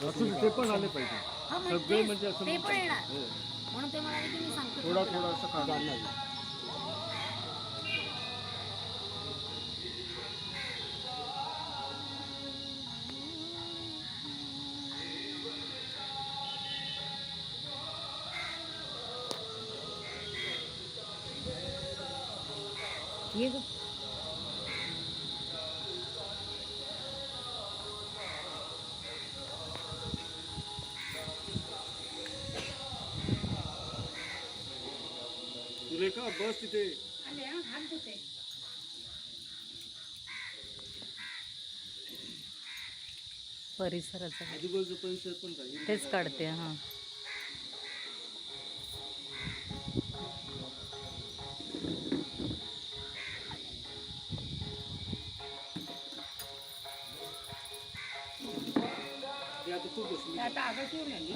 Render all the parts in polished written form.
ते पण आले पाहिजे. हा मग सगळे तेच, म्हणजे असं ते पण येणार. हो. म्हणून ते म्हणाले की मी सांगतो थोडा तुला. थोडा असं का जाणार. ये गं. सुरेखा बस तिथे. हात धुते. परिसराचं आजूबाजूचा परिसर पण काही तेच काढते. हां ते आता तू बसली. आता आगळ ठेवून आली.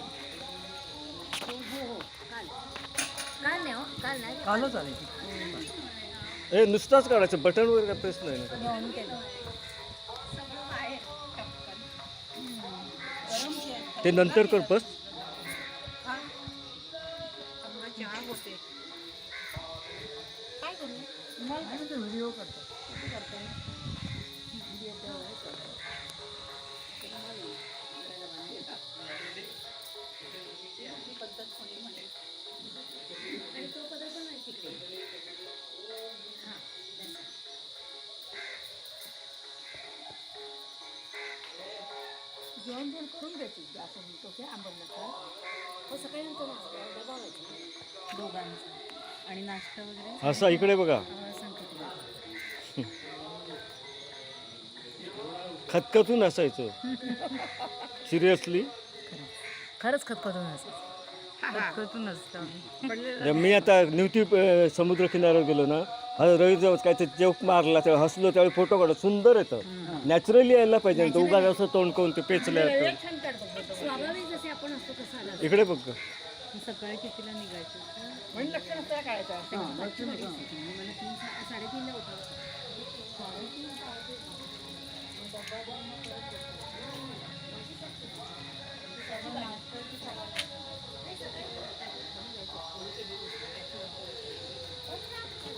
हो काल काल नाही हो, काल नाही. कालच आले हे नुसताच काढायचं, बटन वगैरे काय प्रेस नाही ना. घेऊन केलं. ते नंतर कर बस. चहा होते. काय करू मग व्हिडिओ करतात. आणि तो पदार्थ नाही तिकडे. जेवण पण करून द्यायची असं म्हणतो की आंबरनाथला. हो सकाळी नंतर डबा व्हायचा दोघांचा आणि नाश्ता वगैरे असा इकडे बघा, संकट. खतखतून असायचं. सिरियसली खरंच खतखतून असायचं. खतखतून असतं. मी आता न्यूटी समुद्र किनाऱ्यावर गेलो ना, रवी जवळ काय ते जोक मारला, तेव्हा हसलो, त्यावेळी फोटो काढत सुंदर येतं. नॅचरली यायला पाहिजे ना, उगा असं तोंड करून ते पेचलं येतं. छान काढतो स्वाभाविक जसे आपण असतो तसं आला. इकडे बघ. सकाळी कितीला निघायचं म्हणजे लक्ष नसतं काढायचं. मला 3:30ला उठायचं.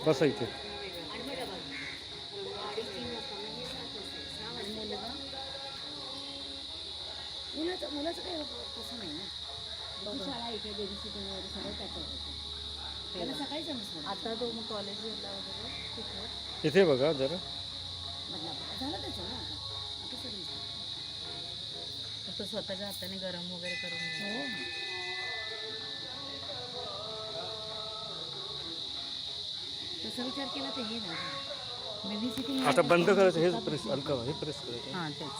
बसा इथे. आणि मग डबा 2:30-3 वाजता म्हणजे 7 वाजता 6 वाजता. मुलाचं काही तसं नाही ना. त्याची शाळा इथे बेबीसिटिंग वगैरे सगळं त्याच्यावर होतं. त्याला सकाळी जमत. आता तो मग कॉलेजला वगैरे तिथे इथे बघा जरा. बदलापूर झालं त्याचं ना आता. आता सर्विस तो स्वतःच्या हाताने गरम वगैरे करून. तसा विचार केला तर हे नाही बेबी सिटिंग. आता बंद करायचं, हेच प्रेस हलका हे प्रेस करायचं. हां तेच.